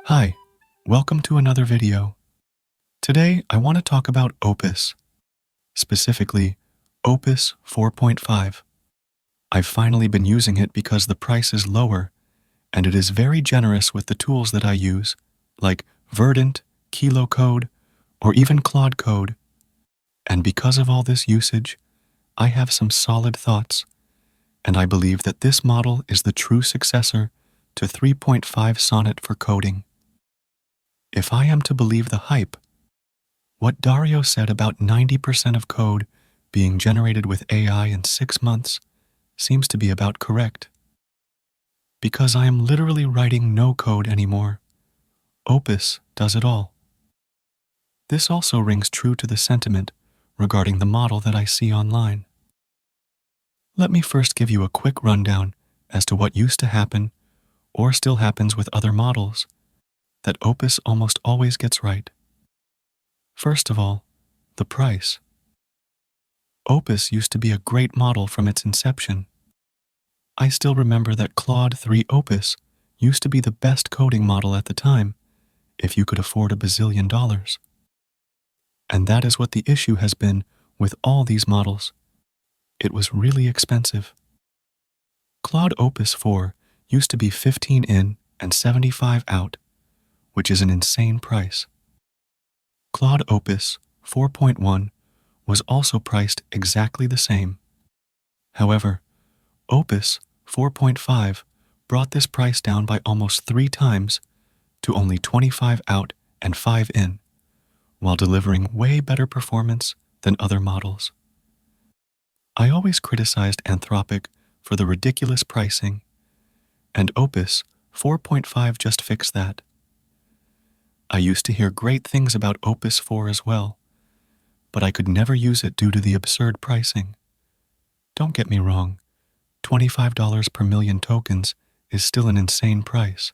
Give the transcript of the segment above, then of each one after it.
Hi, welcome to another video. Today I want to talk about Opus, specifically Opus 4.5. I've finally been using it because the price is lower and it is very generous with the tools that I use, like Verdant, Kilo Code, or even Claude Code. And because of all this usage, I have some solid thoughts, and I believe that this model is the true successor to 3.5 Sonnet for coding. If I am to believe the hype, what Dario said about 90% of code being generated with AI in 6 months seems to be about correct. Because I am literally writing no code anymore, Opus does it all. This also rings true to the sentiment regarding the model that I see online. Let me first give you a quick rundown as to what used to happen, or still happens with other models, that Opus almost always gets right. First of all, the price. Opus used to be a great model from its inception. I still remember that Claude 3 Opus used to be the best coding model at the time, if you could afford $1 billion. And that is what the issue has been with all these models. It was really expensive. Claude Opus 4 used to be 15 in and 75 out, which is an insane price. Claude Opus 4.1 was also priced exactly the same. However, Opus 4.5 brought this price down by almost 3 times to only 25 out and 5 in, while delivering way better performance than other models. I always criticized Anthropic for the ridiculous pricing, and Opus 4.5 just fixed that. I used to hear great things about Opus 4 as well, but I could never use it due to the absurd pricing. Don't get me wrong, $25 per million tokens is still an insane price.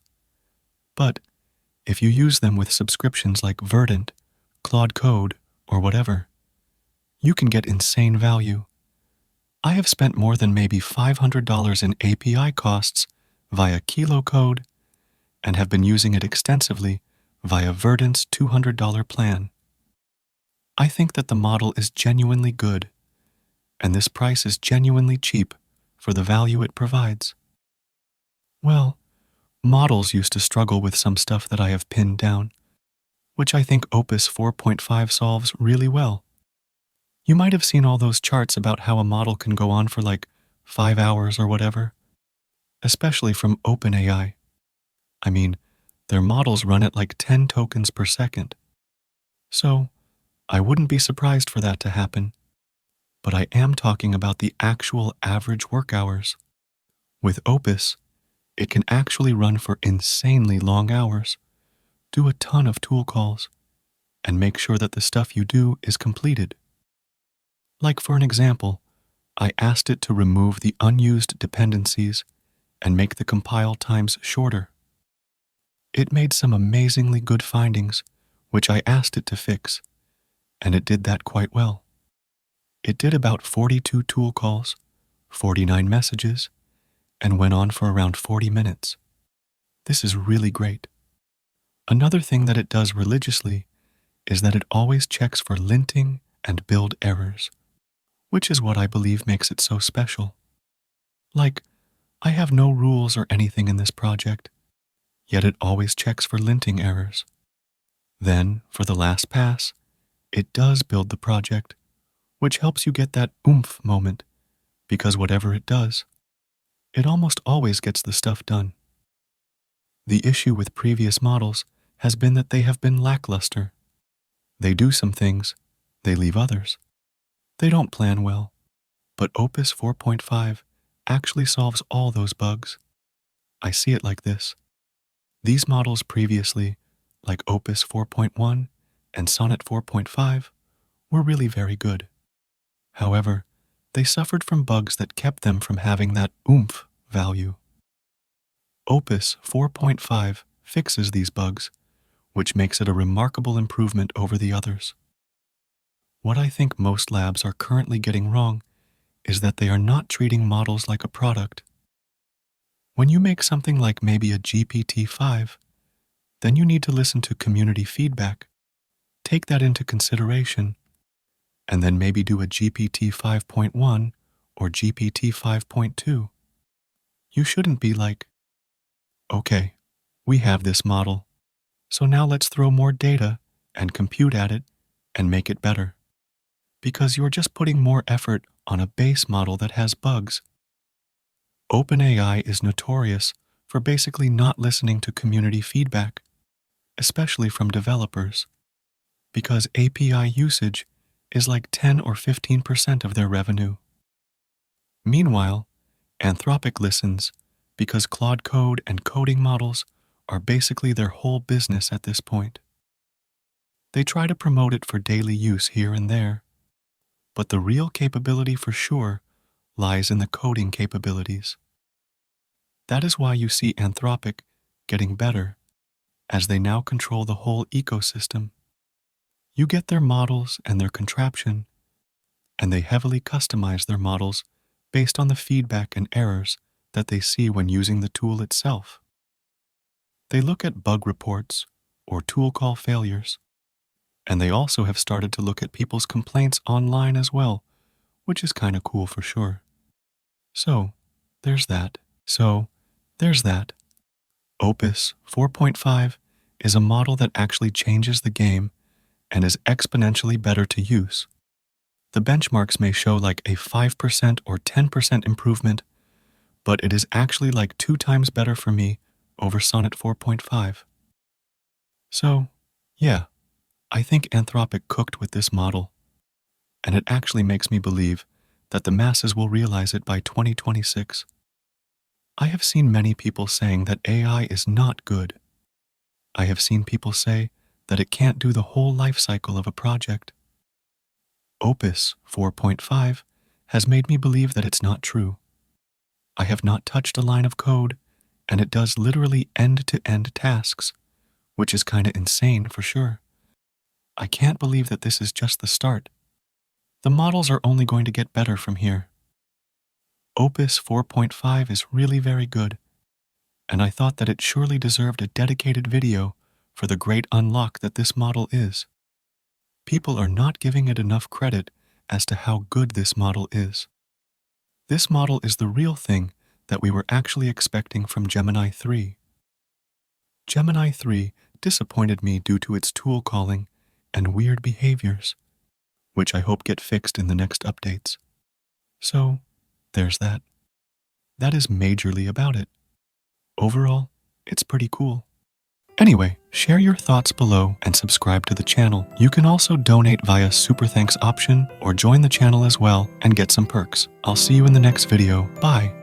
But if you use them with subscriptions like Verdant, Claude Code, or whatever, you can get insane value. I have spent more than maybe $500 in API costs via Kilo Code and have been using it extensively via Verdant's $200 plan. I think that the model is genuinely good, and this price is genuinely cheap for the value it provides. Well, models used to struggle with some stuff that I have pinned down, which I think Opus 4.5 solves really well. You might have seen all those charts about how a model can go on for like 5 hours or whatever, especially from OpenAI. I mean, their models run at like 10 tokens per second. So, I wouldn't be surprised for that to happen. But I am talking about the actual average work hours. With Opus, it can actually run for insanely long hours, do a ton of tool calls, and make sure that the stuff you do is completed. Like for an example, I asked it to remove the unused dependencies and make the compile times shorter. It made some amazingly good findings, which I asked it to fix, and it did that quite well. It did about 42 tool calls, 49 messages, and went on for around 40 minutes. This is really great. Another thing that it does religiously is that it always checks for linting and build errors, which is what I believe makes it so special. Like, I have no rules or anything in this project, yet it always checks for linting errors. Then, for the last pass, it does build the project, which helps you get that oomph moment, because whatever it does, it almost always gets the stuff done. The issue with previous models has been that they have been lackluster. They do some things, they leave others. They don't plan well, but Opus 4.5 actually solves all those bugs. I see it like this. These models previously, like Opus 4.1 and Sonnet 4.5, were really very good. However, they suffered from bugs that kept them from having that oomph value. Opus 4.5 fixes these bugs, which makes it a remarkable improvement over the others. What I think most labs are currently getting wrong is that they are not treating models like a product. When you make something like maybe a GPT-5, then you need to listen to community feedback, take that into consideration, and then maybe do a GPT 5.1 or GPT 5.2. You shouldn't be like, okay, we have this model, so now let's throw more data and compute at it and make it better. Because you're just putting more effort on a base model that has bugs. OpenAI is notorious for basically not listening to community feedback, especially from developers, because API usage is like 10 or 15% of their revenue. Meanwhile, Anthropic listens because Claude Code and coding models are basically their whole business at this point. They try to promote it for daily use here and there, but the real capability for sure lies in the coding capabilities. That is why you see Anthropic getting better, as they now control the whole ecosystem. You get their models and their contraption, and they heavily customize their models based on the feedback and errors that they see when using the tool itself. They look at bug reports or tool call failures, and they also have started to look at people's complaints online as well, which is kind of cool for sure. So, there's that. Opus 4.5 is a model that actually changes the game and is exponentially better to use. The benchmarks may show like a 5% or 10% improvement, but it is actually like 2 times better for me over Sonnet 4.5. So, yeah, I think Anthropic cooked with this model, and it actually makes me believe that the masses will realize it by 2026. I have seen many people saying that AI is not good. I have seen people say that it can't do the whole life cycle of a project. Opus 4.5 has made me believe that it's not true. I have not touched a line of code, and it does literally end-to-end tasks, which is kinda insane for sure. I can't believe that this is just the start. The models are only going to get better from here. Opus 4.5 is really very good, and I thought that it surely deserved a dedicated video for the great unlock that this model is. People are not giving it enough credit as to how good this model is. This model is the real thing that we were actually expecting from Gemini 3. Gemini 3 disappointed me due to its tool calling and weird behaviors, which I hope get fixed in the next updates. So, there's that. That is majorly about it. Overall, it's pretty cool. Anyway, share your thoughts below and subscribe to the channel. You can also donate via Super Thanks option or join the channel as well and get some perks. I'll see you in the next video. Bye.